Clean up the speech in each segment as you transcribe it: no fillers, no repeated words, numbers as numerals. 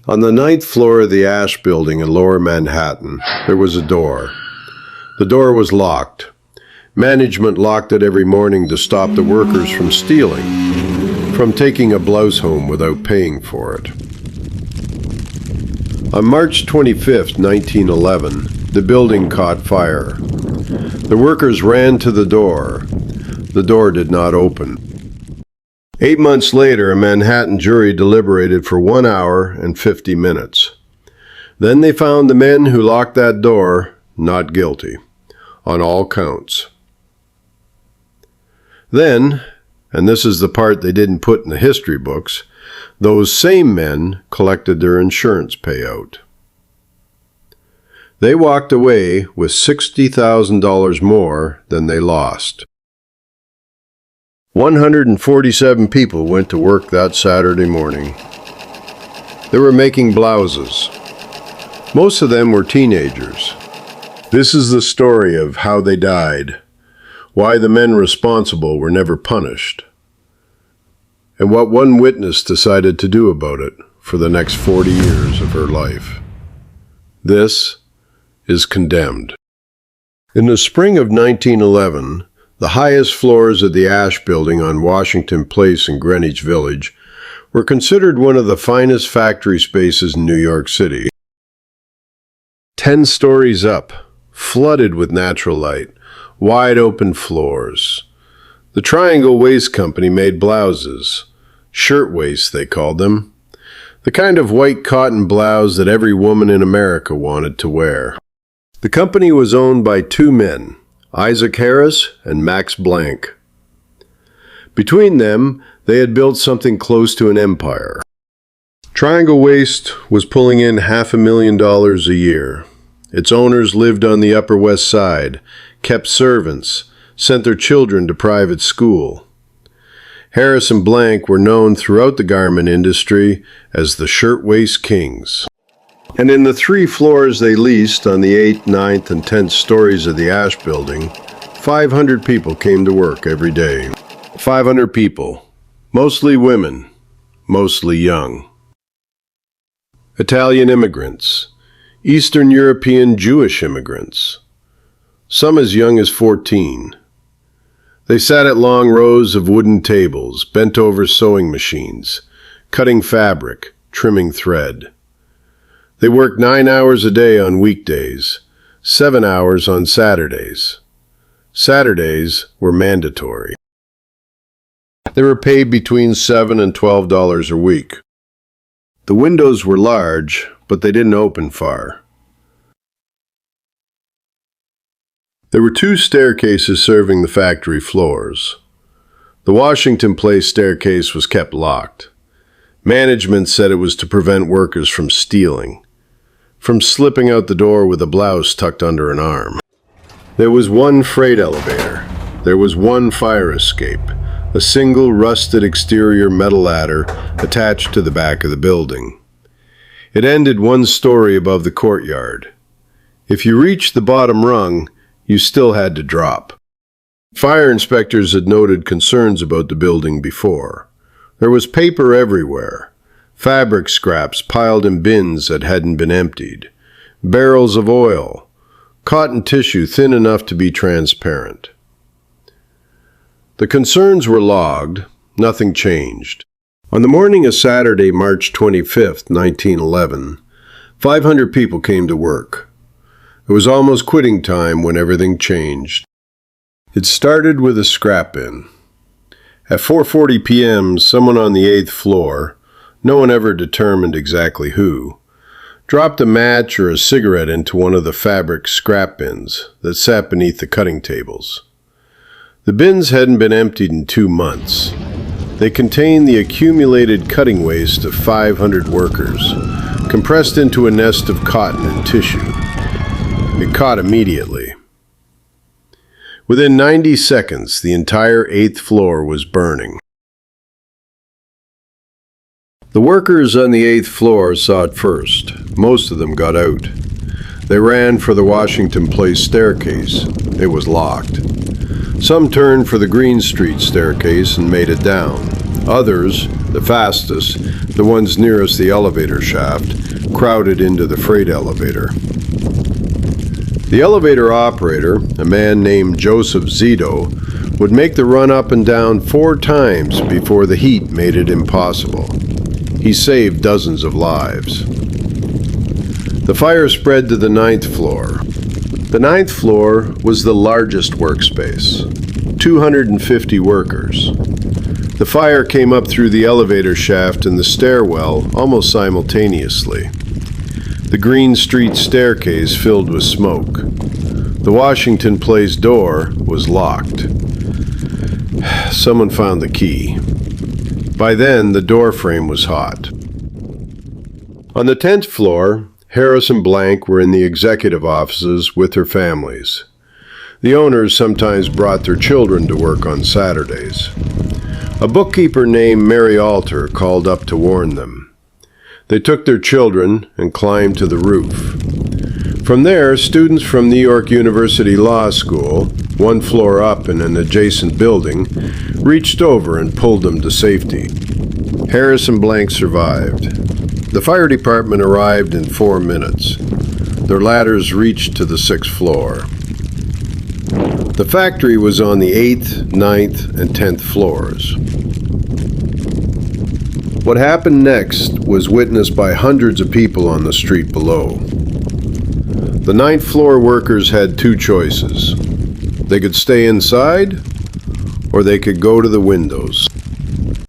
On the 9th floor of the Asch Building in Lower Manhattan, there was a door. The door was locked. Management locked it every morning to stop the workers from stealing, from taking a blouse home without paying for it. On March 25, 1911, the building caught fire. The workers ran to the door. The door did not open. 8 months later, a Manhattan jury deliberated for 1 hour and 50 minutes. Then they found the men who locked that door not guilty, on all counts. Then, and this is the part they didn't put in the history books, those same men collected their insurance payout. They walked away with $60,000 more than they lost. 147 people went to work that Saturday morning. They were making blouses. Most of them were teenagers. This is the story of how they died, why the men responsible were never punished, and what one witness decided to do about it for the next 40 years of her life. This is Condemned. In the spring of 1911, the highest floors of the Asch Building on Washington Place in Greenwich Village were considered one of the finest factory spaces in New York City. 10 stories up, flooded with natural light, wide open floors. The Triangle Waist Company made blouses, shirtwaists they called them, the kind of white cotton blouse that every woman in America wanted to wear. The company was owned by two men, Isaac Harris and Max Blank. Between them, they had built something close to an empire. Triangle Waist was pulling in $500,000 a year. Its owners lived on the Upper West Side, kept servants, sent their children to private school. Harris and Blank were known throughout the garment industry as the Shirtwaist Kings. And in the 3 floors they leased on the 8th, 9th, and 10th stories of the Asch Building, 500 people came to work every day. 500 people, mostly women, mostly young. Italian immigrants, Eastern European Jewish immigrants, some as young as 14. They sat at long rows of wooden tables, bent over sewing machines, cutting fabric, trimming thread. They worked 9 hours a day on weekdays, 7 hours on Saturdays. Saturdays were mandatory. They were paid between $7 and $12 a week. The windows were large, but they didn't open far. There were 2 staircases serving the factory floors. The Washington Place staircase was kept locked. Management said it was to prevent workers from stealing, from slipping out the door with a blouse tucked under an arm. There was 1 freight elevator. There was 1 fire escape, a single rusted exterior metal ladder attached to the back of the building. It ended 1 story above the courtyard. If you reached the bottom rung, you still had to drop. Fire inspectors had noted concerns about the building before. There was paper everywhere, fabric scraps piled in bins that hadn't been emptied, barrels of oil, cotton tissue thin enough to be transparent. The concerns were logged, nothing changed. On the morning of Saturday, March 25, 1911, 500 people came to work. It was almost quitting time when everything changed. It started with a scrap bin. At 4:40 p.m., someone on the 8th floor, no one ever determined exactly who, dropped a match or a cigarette into one of the fabric scrap bins that sat beneath the cutting tables. The bins hadn't been emptied in 2 months. They contained the accumulated cutting waste of 500 workers, compressed into a nest of cotton and tissue. It caught immediately. Within 90 seconds, the entire 8th floor was burning. The workers on the 8th floor saw it first. Most of them got out. They ran for the Washington Place staircase. It was locked. Some turned for the Green Street staircase and made it down. Others, The fastest, the ones nearest the elevator shaft, crowded into the freight elevator. The elevator operator, a man named Joseph Zito, would make the run up and down 4 times before the heat made it impossible. He saved dozens of lives. The fire spread to the 9th floor. The 9th floor was the largest workspace, 250 workers. The fire came up through the elevator shaft and the stairwell almost simultaneously. The Green Street staircase filled with smoke. The Washington Place door was locked. Someone found the key. By then, the door frame was hot. On the 10th floor, Harris and Blank were in the executive offices with their families. The owners sometimes brought their children to work on Saturdays. A bookkeeper named Mary Alter called up to warn them. They took their children and climbed to the roof. From there, students from New York University Law School, 1 floor up in an adjacent building, reached over and pulled them to safety. Harris and Blank survived. The fire department arrived in 4 minutes. Their ladders reached to the 6th floor. The factory was on the 8th, 9th, and 10th floors. What happened next was witnessed by hundreds of people on the street below. The 9th floor workers had 2 choices. They could stay inside, or they could go to the windows.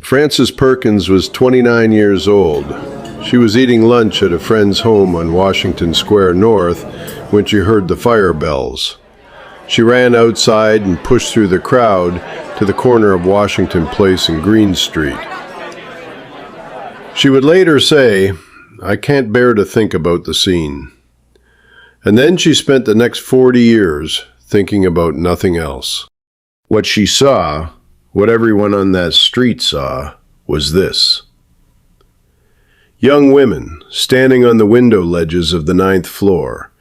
Frances Perkins was 29 years old. She was eating lunch at a friend's home on Washington Square North when she heard the fire bells. She ran outside and pushed through the crowd to the corner of Washington Place and Green Street. She would later say, "I can't bear to think about the scene." And then she spent the next 40 years thinking about nothing else. What she saw, what everyone on that street saw, was this. Young women standing on the window ledges of the 9th floor,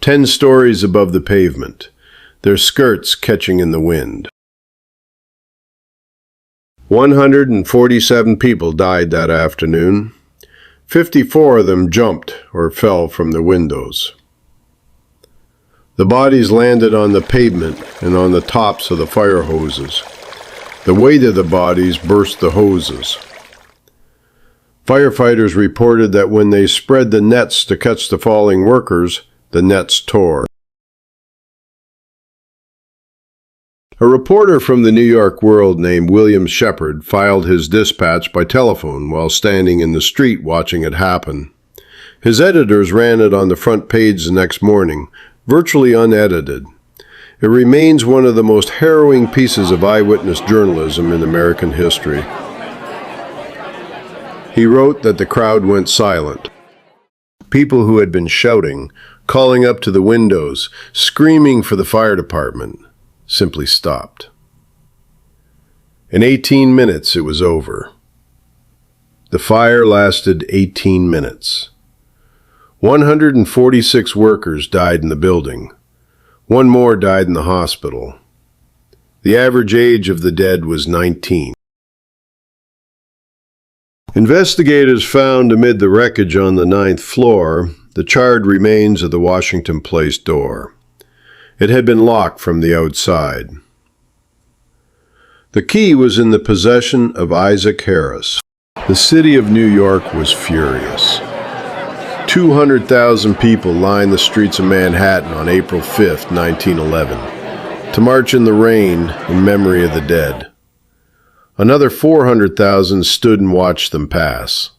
10 stories above the pavement, their skirts catching in the wind. 147 people died that afternoon. 54 of them jumped or fell from the windows. The bodies landed on the pavement and on the tops of the fire hoses. The weight of the bodies burst the hoses. Firefighters reported that when they spread the nets to catch the falling workers, the nets tore. A reporter from the New York World named William Shepard filed his dispatch by telephone while standing in the street watching it happen. His editors ran it on the front page the next morning, virtually unedited. It remains one of the most harrowing pieces of eyewitness journalism in American history. He wrote that the crowd went silent. People who had been shouting, calling up to the windows, screaming for the fire department, simply stopped. In 18 minutes, it was over. The fire lasted 18 minutes. 146 workers died in the building. 1 more died in the hospital. The average age of the dead was 19. Investigators found amid the wreckage on the 9th floor the charred remains of the Washington Place door. It had been locked from the outside. The key was in the possession of Isaac Harris. The city of New York was furious. 200,000 people lined the streets of Manhattan on April 5, 1911, to march in the rain in memory of the dead. Another 400,000 stood and watched them pass.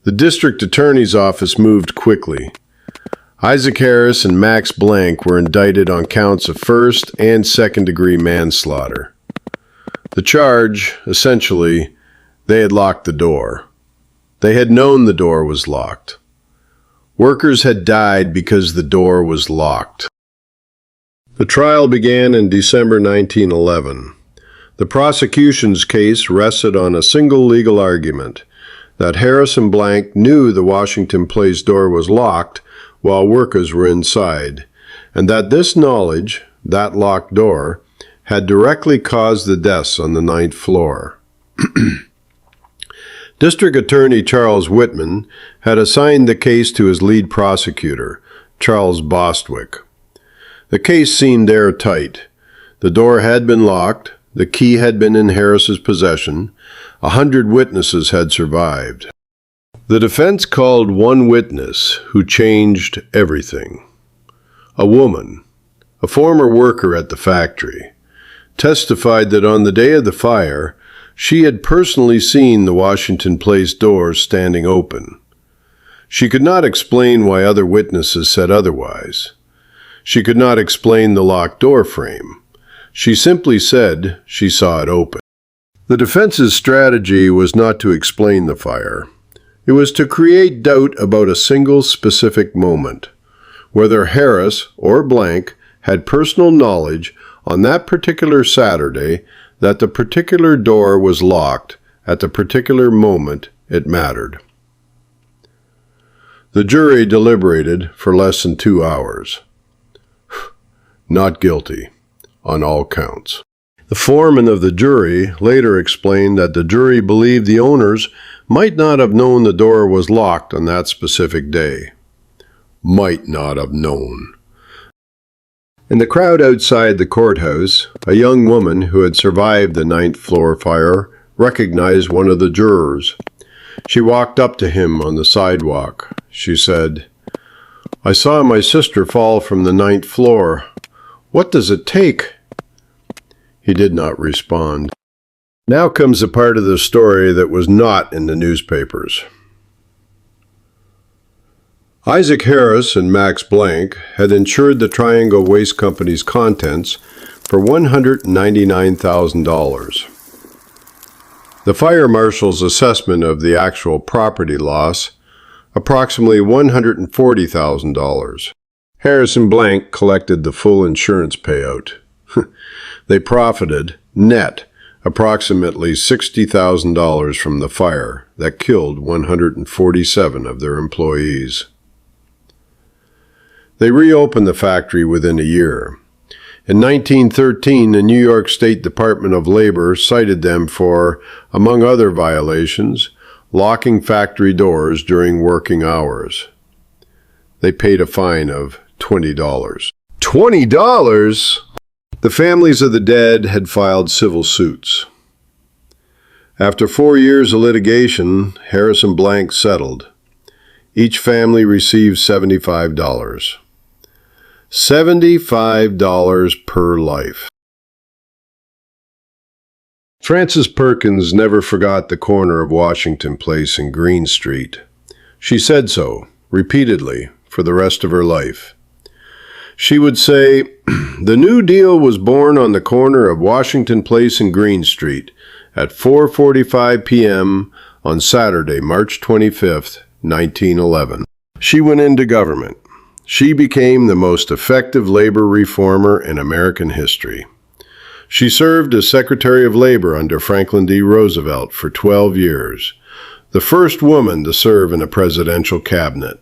The district attorney's office moved quickly. Isaac Harris and Max Blank were indicted on counts of first and second-degree manslaughter. The charge, essentially, they had locked the door. They had known the door was locked. Workers had died because the door was locked. The trial began in December 1911. The prosecution's case rested on a single legal argument, that Harris and Blank knew the Washington Place door was locked while workers were inside, and that this knowledge, that locked door, had directly caused the deaths on the 9th floor. District Attorney Charles Whitman had assigned the case to his lead prosecutor, Charles Bostwick. The case seemed airtight. The door had been locked, the key had been in Harris's possession, 100 witnesses had survived. The defense called one witness who changed everything. A woman, a former worker at the factory, testified that on the day of the fire, she had personally seen the Washington Place doors standing open. She could not explain why other witnesses said otherwise. She could not explain the locked door frame. She simply said she saw it open. The defense's strategy was not to explain the fire. It was to create doubt about a single specific moment, whether Harris or Blank had personal knowledge on that particular Saturday that the particular door was locked at the particular moment it mattered. The jury deliberated for less than 2 hours. Not guilty on all counts. The foreman of the jury later explained that the jury believed the owners might not have known the door was locked on that specific day. Might not have known. In the crowd outside the courthouse, a young woman who had survived the 9th floor fire recognized one of the jurors. She walked up to him on the sidewalk. She said, "I saw my sister fall from the 9th floor. What does it take?" He did not respond. Now comes the part of the story that was not in the newspapers. Isaac Harris and Max Blank had insured the Triangle Waste Company's contents for $199,000. The fire marshal's assessment of the actual property loss, approximately $140,000. Harris and Blank collected the full insurance payout. They profited, net, approximately $60,000 from the fire that killed 147 of their employees. They reopened the factory within a year. In 1913, the New York State Department of Labor cited them for, among other violations, locking factory doors during working hours. They paid a fine of $20. $20? The families of the dead had filed civil suits. After 4 years of litigation, Harris and Blank settled. Each family received $75. $75 per life. Frances Perkins never forgot the corner of Washington Place and Green Street. She said so, repeatedly, for the rest of her life. She would say, "The New Deal was born on the corner of Washington Place and Green Street at 4:45 p.m. on Saturday, March 25, 1911. She went into government. She became the most effective labor reformer in American history. She served as Secretary of Labor under Franklin D. Roosevelt for 12 years, the first woman to serve in a presidential cabinet.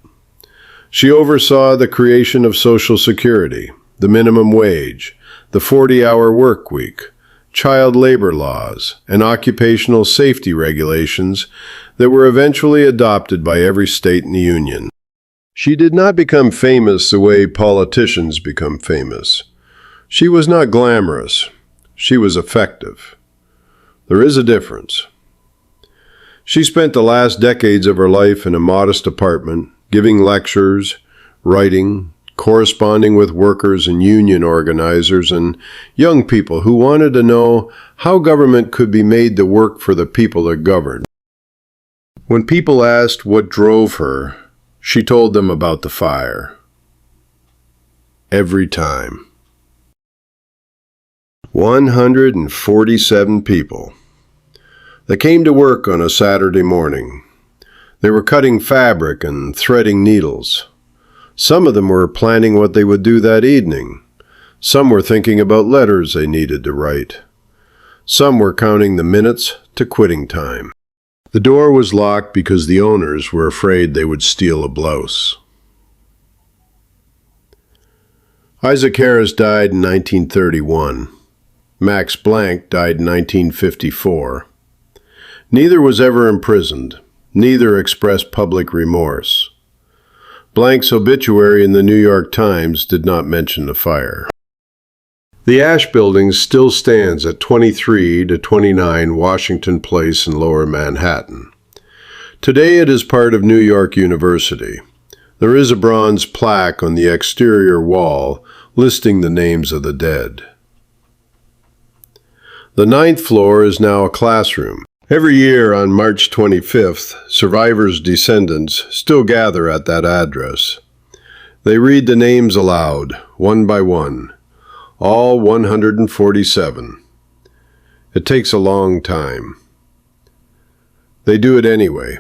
She oversaw the creation of Social Security, the minimum wage, the 40-hour work week, child labor laws, and occupational safety regulations that were eventually adopted by every state in the Union. She did not become famous the way politicians become famous. She was not glamorous. She was effective. There is a difference. She spent the last decades of her life in a modest apartment, giving lectures, writing, corresponding with workers and union organizers and young people who wanted to know how government could be made to work for the people it governed. When people asked what drove her, she told them about the fire. Every time. 147 people. They came to work on a Saturday morning. They were cutting fabric and threading needles. Some of them were planning what they would do that evening. Some were thinking about letters they needed to write. Some were counting the minutes to quitting time. The door was locked because the owners were afraid they would steal a blouse. Isaac Harris died in 1931. Max Blank died in 1954. Neither was ever imprisoned. Neither expressed public remorse. Blank's obituary in the New York Times did not mention the fire. The Asch Building still stands at 23 to 29 Washington Place in Lower Manhattan. Today it is part of New York University. There is a bronze plaque on the exterior wall listing the names of the dead. The 9th floor is now a classroom. Every year on March 25th, survivors' descendants still gather at that address. They read the names aloud, one by one, all 147. It takes a long time. They do it anyway.